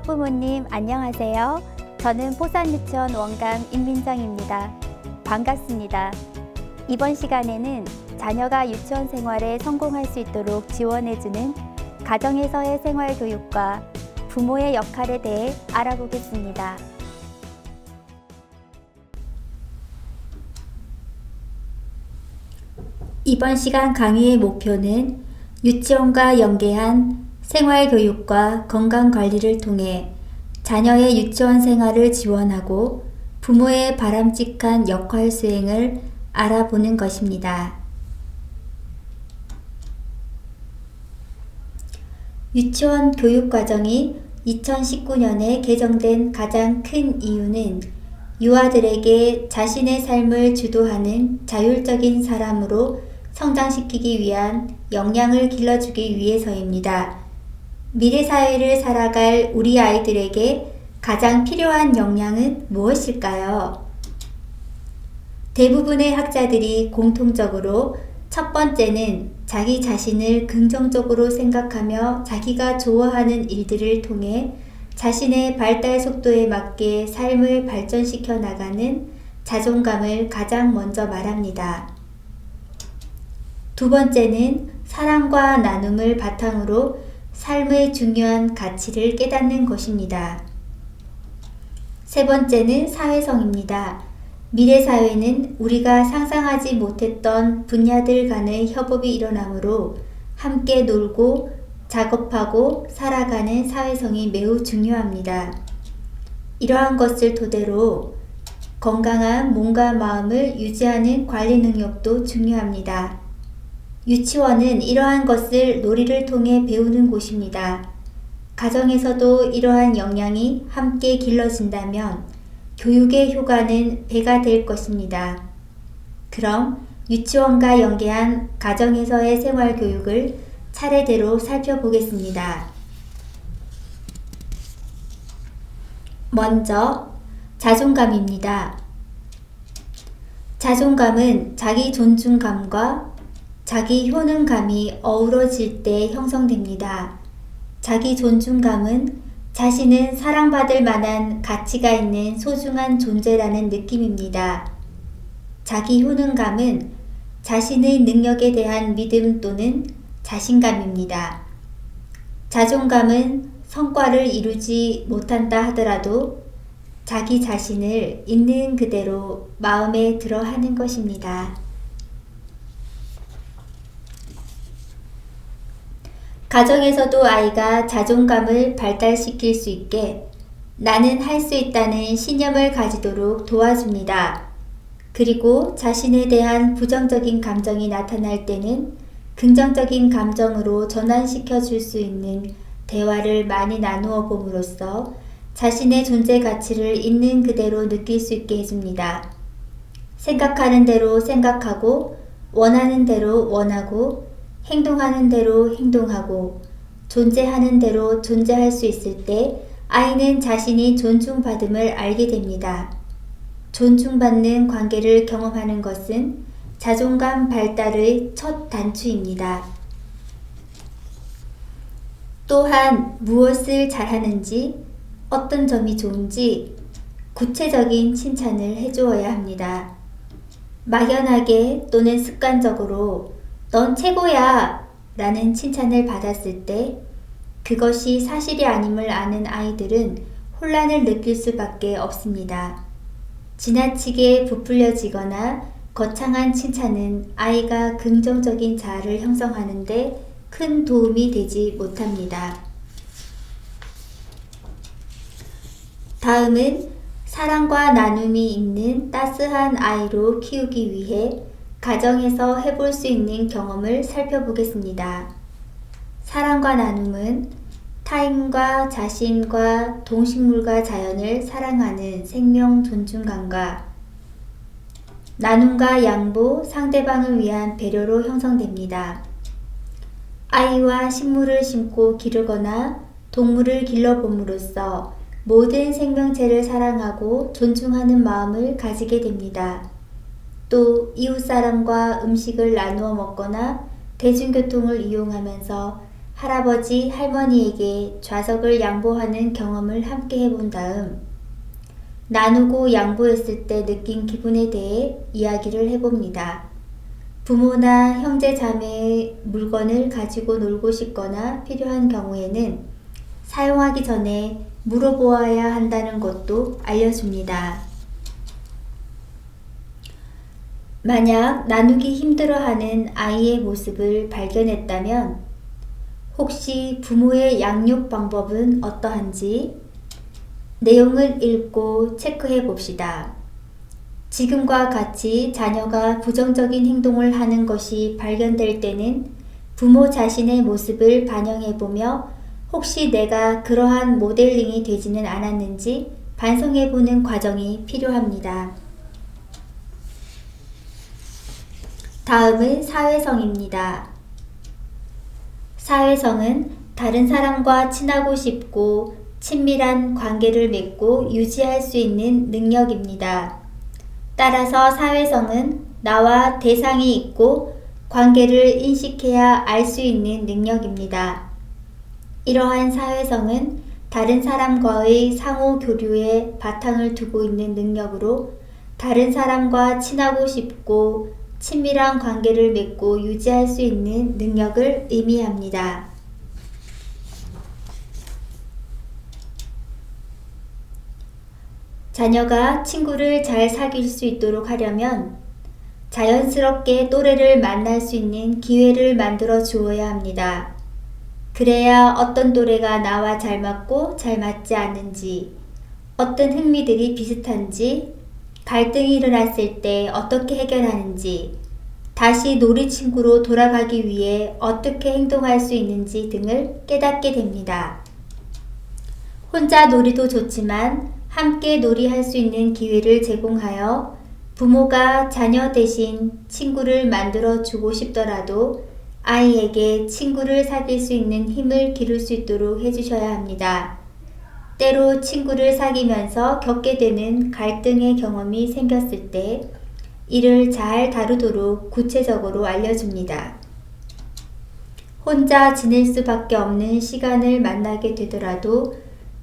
학부모님 안녕하세요. 저는 포산유치원 원감 임민정입니다. 반갑습니다. 이번 시간에는 자녀가 유치원 생활에 성공할 수 있도록 지원해주는 가정에서의 생활교육과 부모의 역할에 대해 알아보겠습니다. 이번 시간 강의의 목표는 유치원과 연계한 생활교육과 건강관리를 통해 자녀의 유치원 생활을 지원하고 부모의 바람직한 역할 수행을 알아보는 것입니다. 유치원 교육과정이 2019년에 개정된 가장 큰 이유는 유아들에게 자신의 삶을 주도하는 자율적인 사람으로 성장시키기 위한 역량을 길러주기 위해서입니다. 미래 사회를 살아갈 우리 아이들에게 가장 필요한 역량은 무엇일까요? 대부분의 학자들이 공통적으로 첫 번째는 자기 자신을 긍정적으로 생각하며 자기가 좋아하는 일들을 통해 자신의 발달 속도에 맞게 삶을 발전시켜 나가는 자존감을 가장 먼저 말합니다. 두 번째는 사랑과 나눔을 바탕으로 삶의 중요한 가치를 깨닫는 것입니다. 세 번째는 사회성입니다. 미래 사회는 우리가 상상하지 못했던 분야들 간의 협업이 일어나므로 함께 놀고 작업하고 살아가는 사회성이 매우 중요합니다. 이러한 것을 토대로 건강한 몸과 마음을 유지하는 관리 능력도 중요합니다. 유치원은 이러한 것을 놀이를 통해 배우는 곳입니다. 가정에서도 이러한 역량이 함께 길러진다면 교육의 효과는 배가 될 것입니다. 그럼 유치원과 연계한 가정에서의 생활교육을 차례대로 살펴보겠습니다. 먼저 자존감입니다. 자존감은 자기 존중감과 자기 효능감이 어우러질 때 형성됩니다. 자기 존중감은 자신은 사랑받을 만한 가치가 있는 소중한 존재라는 느낌입니다. 자기 효능감은 자신의 능력에 대한 믿음 또는 자신감입니다. 자존감은 성과를 이루지 못한다 하더라도 자기 자신을 있는 그대로 마음에 들어 하는 것입니다. 가정에서도 아이가 자존감을 발달시킬 수 있게 나는 할 수 있다는 신념을 가지도록 도와줍니다. 그리고 자신에 대한 부정적인 감정이 나타날 때는 긍정적인 감정으로 전환시켜 줄 수 있는 대화를 많이 나누어 봄으로써 자신의 존재 가치를 있는 그대로 느낄 수 있게 해줍니다. 생각하는 대로 생각하고 원하는 대로 원하고 행동하는 대로 행동하고 존재하는 대로 존재할 수 있을 때 아이는 자신이 존중받음을 알게 됩니다. 존중받는 관계를 경험하는 것은 자존감 발달의 첫 단추입니다. 또한 무엇을 잘하는지, 어떤 점이 좋은지 구체적인 칭찬을 해주어야 합니다. 막연하게 또는 습관적으로 넌 최고야! 라는 칭찬을 받았을 때 그것이 사실이 아님을 아는 아이들은 혼란을 느낄 수밖에 없습니다. 지나치게 부풀려지거나 거창한 칭찬은 아이가 긍정적인 자아를 형성하는 데 큰 도움이 되지 못합니다. 다음은 사랑과 나눔이 있는 따스한 아이로 키우기 위해 가정에서 해볼 수 있는 경험을 살펴보겠습니다. 사랑과 나눔은 타인과 자신과 동식물과 자연을 사랑하는 생명 존중감과 나눔과 양보, 상대방을 위한 배려로 형성됩니다. 아이와 식물을 심고 기르거나 동물을 길러봄으로써 모든 생명체를 사랑하고 존중하는 마음을 가지게 됩니다. 또 이웃사람과 음식을 나누어 먹거나 대중교통을 이용하면서 할아버지, 할머니에게 좌석을 양보하는 경험을 함께 해본 다음 나누고 양보했을 때 느낀 기분에 대해 이야기를 해봅니다. 부모나 형제 자매의 물건을 가지고 놀고 싶거나 필요한 경우에는 사용하기 전에 물어보아야 한다는 것도 알려줍니다. 만약 나누기 힘들어하는 아이의 모습을 발견했다면 혹시 부모의 양육 방법은 어떠한지 내용을 읽고 체크해 봅시다. 지금과 같이 자녀가 부정적인 행동을 하는 것이 발견될 때는 부모 자신의 모습을 반영해 보며 혹시 내가 그러한 모델링이 되지는 않았는지 반성해 보는 과정이 필요합니다. 다음은 사회성입니다. 사회성은 다른 사람과 친하고 싶고 친밀한 관계를 맺고 유지할 수 있는 능력입니다. 따라서 사회성은 나와 대상이 있고 관계를 인식해야 알 수 있는 능력입니다. 이러한 사회성은 다른 사람과의 상호 교류에 바탕을 두고 있는 능력으로 다른 사람과 친하고 싶고 친밀한 관계를 맺고 유지할 수 있는 능력을 의미합니다. 자녀가 친구를 잘 사귈 수 있도록 하려면 자연스럽게 또래를 만날 수 있는 기회를 만들어 주어야 합니다. 그래야 어떤 또래가 나와 잘 맞고 잘 맞지 않는지, 어떤 흥미들이 비슷한지, 갈등이 일어났을 때 어떻게 해결하는지, 다시 놀이 친구로 돌아가기 위해 어떻게 행동할 수 있는지 등을 깨닫게 됩니다. 혼자 놀이도 좋지만 함께 놀이할 수 있는 기회를 제공하여 부모가 자녀 대신 친구를 만들어 주고 싶더라도 아이에게 친구를 사귈 수 있는 힘을 기를 수 있도록 해주셔야 합니다. 때로 친구를 사귀면서 겪게 되는 갈등의 경험이 생겼을 때 이를 잘 다루도록 구체적으로 알려줍니다. 혼자 지낼 수밖에 없는 시간을 만나게 되더라도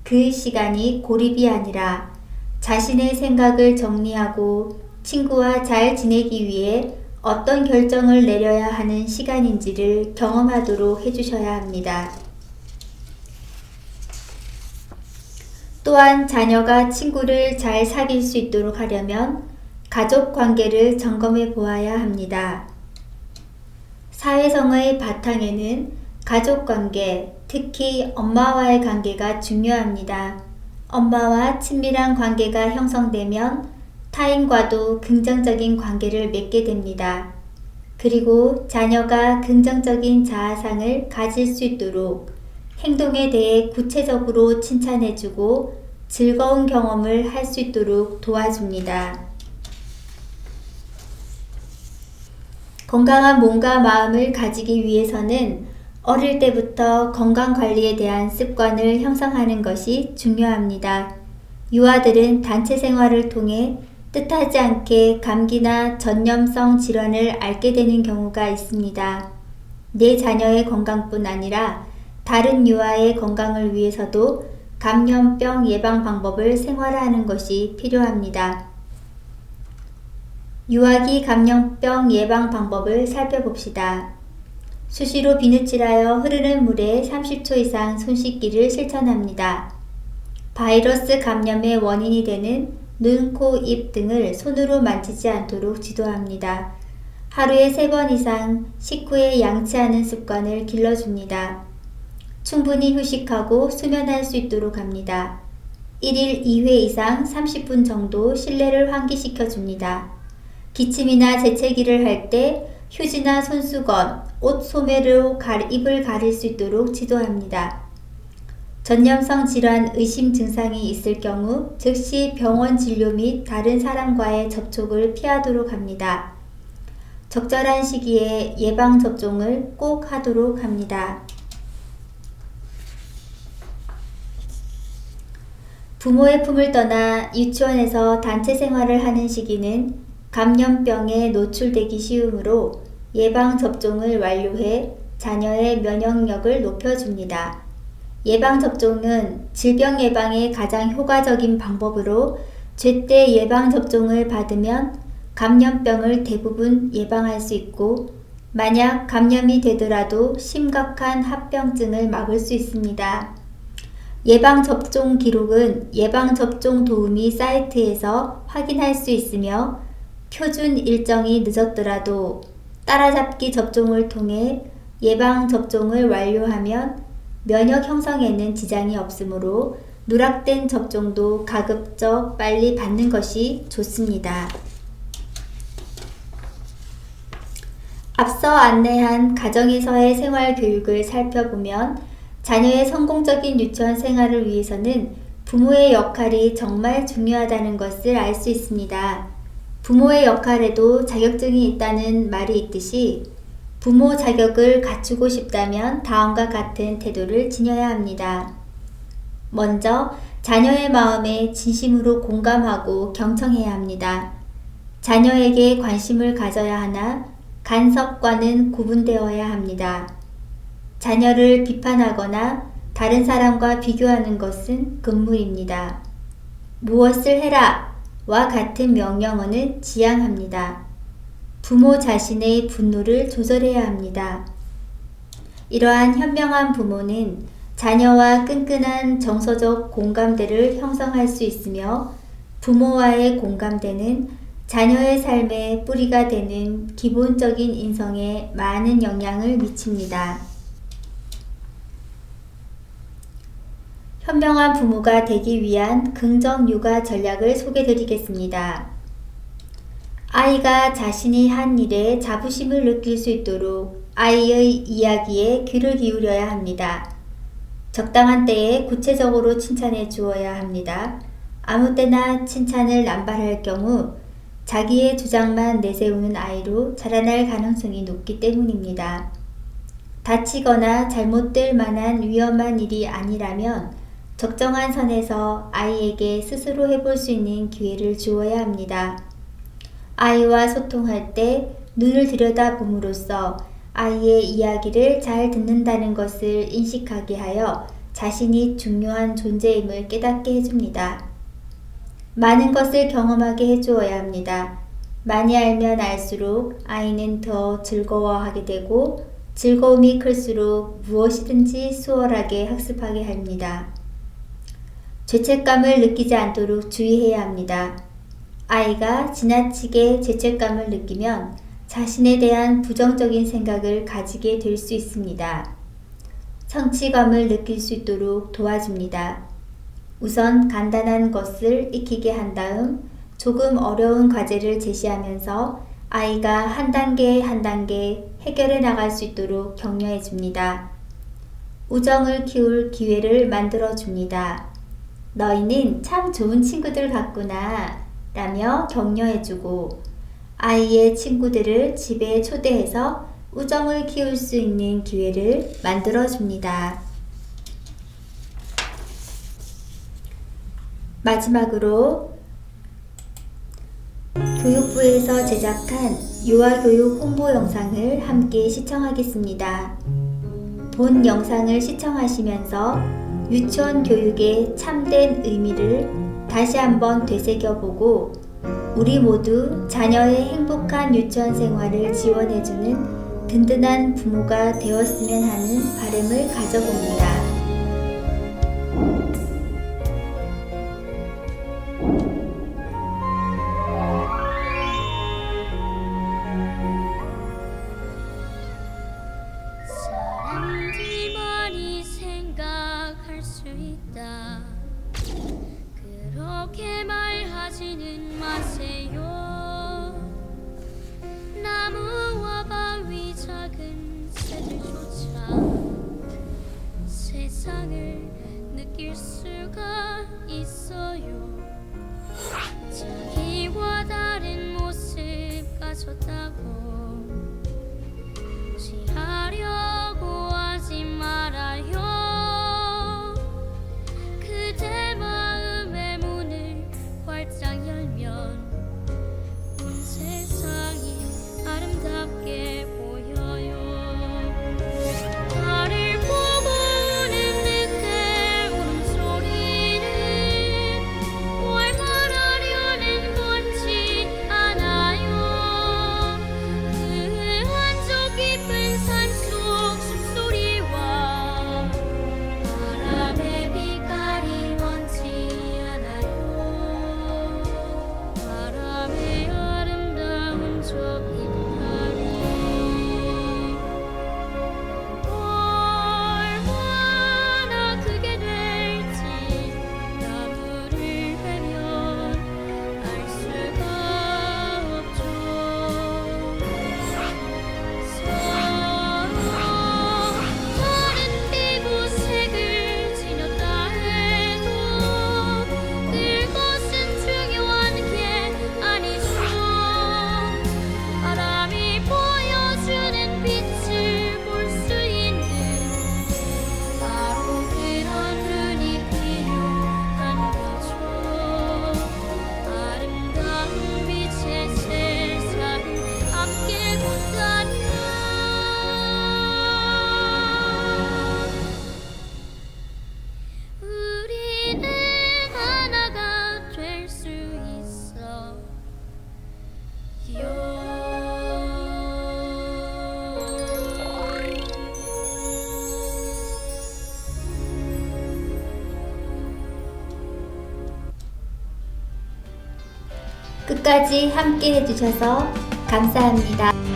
그 시간이 고립이 아니라 자신의 생각을 정리하고 친구와 잘 지내기 위해 어떤 결정을 내려야 하는 시간인지를 경험하도록 해주셔야 합니다. 또한 자녀가 친구를 잘 사귈 수 있도록 하려면 가족 관계를 점검해 보아야 합니다. 사회성의 바탕에는 가족 관계, 특히 엄마와의 관계가 중요합니다. 엄마와 친밀한 관계가 형성되면 타인과도 긍정적인 관계를 맺게 됩니다. 그리고 자녀가 긍정적인 자아상을 가질 수 있도록 행동에 대해 구체적으로 칭찬해주고 즐거운 경험을 할 수 있도록 도와줍니다. 건강한 몸과 마음을 가지기 위해서는 어릴 때부터 건강관리에 대한 습관을 형성하는 것이 중요합니다. 유아들은 단체 생활을 통해 뜻하지 않게 감기나 전염성 질환을 앓게 되는 경우가 있습니다. 내 자녀의 건강뿐 아니라 다른 유아의 건강을 위해서도 감염병 예방 방법을 생활화하는 것이 필요합니다. 유아기 감염병 예방 방법을 살펴봅시다. 수시로 비누칠하여 흐르는 물에 30초 이상 손 씻기를 실천합니다. 바이러스 감염의 원인이 되는 눈, 코, 입 등을 손으로 만지지 않도록 지도합니다. 하루에 3번 이상 식후에 양치하는 습관을 길러줍니다. 충분히 휴식하고 수면할 수 있도록 합니다. 1일 2회 이상 30분 정도 실내를 환기시켜 줍니다. 기침이나 재채기를 할 때 휴지나 손수건, 옷 소매로 입을 가릴 수 있도록 지도합니다. 전염성 질환 의심 증상이 있을 경우 즉시 병원 진료 및 다른 사람과의 접촉을 피하도록 합니다. 적절한 시기에 예방접종을 꼭 하도록 합니다. 부모의 품을 떠나 유치원에서 단체 생활을 하는 시기는 감염병에 노출되기 쉬우므로 예방접종을 완료해 자녀의 면역력을 높여줍니다. 예방접종은 질병 예방에 가장 효과적인 방법으로 제때 예방접종을 받으면 감염병을 대부분 예방할 수 있고 만약 감염이 되더라도 심각한 합병증을 막을 수 있습니다. 예방접종 기록은 예방접종 도우미 사이트에서 확인할 수 있으며 표준 일정이 늦었더라도 따라잡기 접종을 통해 예방접종을 완료하면 면역 형성에는 지장이 없으므로 누락된 접종도 가급적 빨리 받는 것이 좋습니다. 앞서 안내한 가정에서의 생활교육을 살펴보면 자녀의 성공적인 유치원 생활을 위해서는 부모의 역할이 정말 중요하다는 것을 알 수 있습니다. 부모의 역할에도 자격증이 있다는 말이 있듯이 부모 자격을 갖추고 싶다면 다음과 같은 태도를 지녀야 합니다. 먼저 자녀의 마음에 진심으로 공감하고 경청해야 합니다. 자녀에게 관심을 가져야 하나 간섭과는 구분되어야 합니다. 자녀를 비판하거나 다른 사람과 비교하는 것은 금물입니다. 무엇을 해라! 와 같은 명령어는 지양합니다. 부모 자신의 분노를 조절해야 합니다. 이러한 현명한 부모는 자녀와 끈끈한 정서적 공감대를 형성할 수 있으며 부모와의 공감대는 자녀의 삶의 뿌리가 되는 기본적인 인성에 많은 영향을 미칩니다. 현명한 부모가 되기 위한 긍정 육아 전략을 소개드리겠습니다. 아이가 자신이 한 일에 자부심을 느낄 수 있도록 아이의 이야기에 귀를 기울여야 합니다. 적당한 때에 구체적으로 칭찬해 주어야 합니다. 아무 때나 칭찬을 남발할 경우 자기의 주장만 내세우는 아이로 자라날 가능성이 높기 때문입니다. 다치거나 잘못될 만한 위험한 일이 아니라면 적정한 선에서 아이에게 스스로 해볼 수 있는 기회를 주어야 합니다. 아이와 소통할 때 눈을 들여다봄으로써 아이의 이야기를 잘 듣는다는 것을 인식하게 하여 자신이 중요한 존재임을 깨닫게 해줍니다. 많은 것을 경험하게 해주어야 합니다. 많이 알면 알수록 아이는 더 즐거워하게 되고 즐거움이 클수록 무엇이든지 수월하게 학습하게 합니다. 죄책감을 느끼지 않도록 주의해야 합니다. 아이가 지나치게 죄책감을 느끼면 자신에 대한 부정적인 생각을 가지게 될 수 있습니다. 성취감을 느낄 수 있도록 도와줍니다. 우선 간단한 것을 익히게 한 다음 조금 어려운 과제를 제시하면서 아이가 한 단계 한 단계 해결해 나갈 수 있도록 격려해 줍니다. 우정을 키울 기회를 만들어 줍니다. 너희는 참 좋은 친구들 같구나 라며 격려해주고 아이의 친구들을 집에 초대해서 우정을 키울 수 있는 기회를 만들어줍니다. 마지막으로 교육부에서 제작한 유아교육 홍보 영상을 함께 시청하겠습니다. 본 영상을 시청하시면서 유치원 교육의 참된 의미를 다시 한번 되새겨보고 우리 모두 자녀의 행복한 유치원 생활을 지원해주는 든든한 부모가 되었으면 하는 바람을 가져봅니다. 사람들이 많이 생각할 수 있다. 그렇게 말하지는 마세요. 나무와 바위 작은 새들조차 세상을 느낄 수가 있어요. 자기와 다른 모습 가졌다고 취하려고 하지 말아요. 그대 마음의 문을 활짝 열면 끝까지 함께 해주셔서 감사합니다.